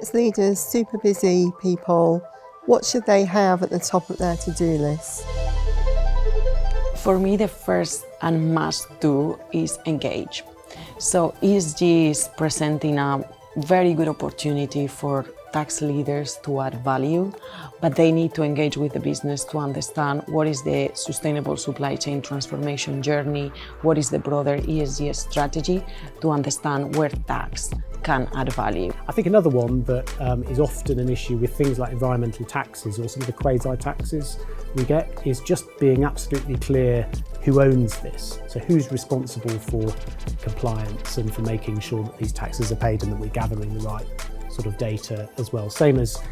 tax leaders, super busy people, what should they have at the top of their to-do list? For me, the first and must do is engage. So ESG is presenting a very good opportunity for tax leaders to add value, but they need to engage with the business to understand what is the sustainable supply chain transformation journey, what is the broader ESG strategy, to understand where tax can add value. I think another one that is often an issue with things like environmental taxes or some of the quasi-taxes we get is just being absolutely clear who owns this. So who's responsible for compliance and for making sure that these taxes are paid and that we're gathering the right sort of data as well. Same as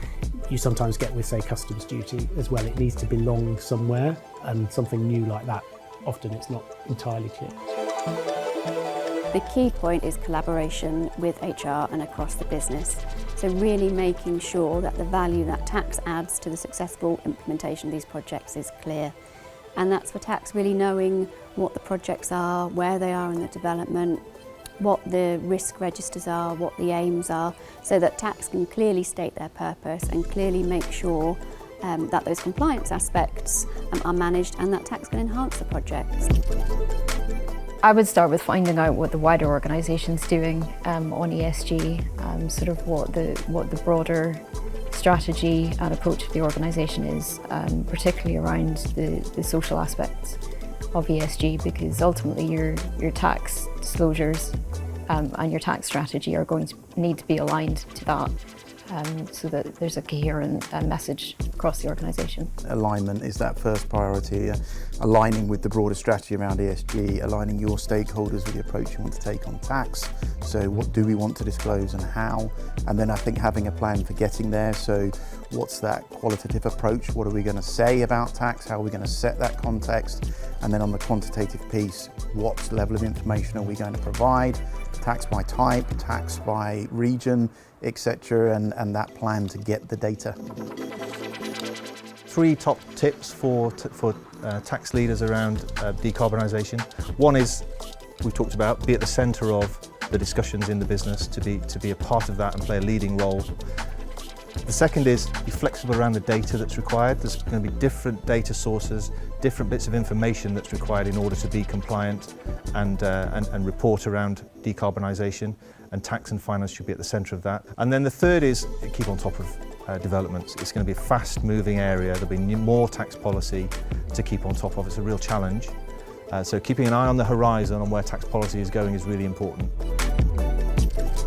you sometimes get with, say, customs duty as well. It needs to belong somewhere, and something new like that, often it's not entirely clear. The key point is collaboration with HR and across the business. So really making sure that the value that tax adds to the successful implementation of these projects is clear. And that's for tax really knowing what the projects are, where they are in the development, what the risk registers are, what the aims are, so that tax can clearly state their purpose and clearly make sure that those compliance aspects are managed and that tax can enhance the projects. I would start with finding out what the wider organisation's doing on ESG, sort of what the broader strategy and approach of the organisation is, particularly around the social aspects of ESG, because ultimately your tax disclosures and your tax strategy are going to need to be aligned to that, so that there's a coherent message across the organisation. Alignment is that first priority, aligning with the broader strategy around ESG, aligning your stakeholders with the approach you want to take on tax. So what do we want to disclose and how? And then I think having a plan for getting there. So what's that qualitative approach? What are we going to say about tax? How are we going to set that context? And then on the quantitative piece, what level of information are we going to provide? Tax by type, tax by region, etc., and that plan to get the data. 3 top tips for tax leaders around decarbonisation. One is, we've talked about, be at the centre of the discussions in the business, to be a part of that and play a leading role. The second is be flexible around the data that's required. There's going to be different data sources, different bits of information that's required in order to be compliant and report around decarbonisation, and tax and finance should be at the centre of that. And then the third is keep on top of developments. It's going to be a fast-moving area. There'll be more tax policy to keep on top of. It's a real challenge. So keeping an eye on the horizon on where tax policy is going is really important.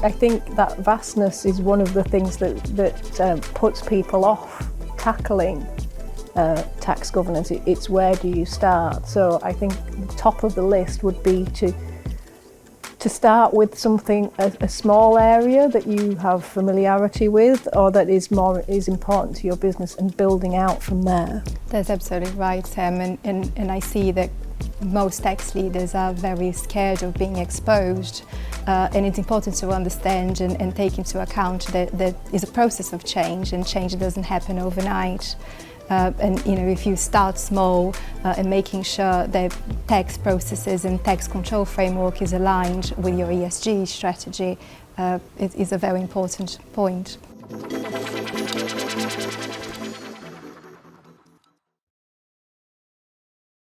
I think that vastness is one of the things that puts people off tackling tax governance. It's where do you start? So I think the top of the list would be to start with something, a small area that you have familiarity with or that is important to your business, and building out from there. That's absolutely right, Sam, and I see that most tax leaders are very scared of being exposed, and it's important to understand and take into account that there is a process of change, and change doesn't happen overnight. And if you start small and making sure that tax processes and tax control framework is aligned with your ESG strategy is a very important point.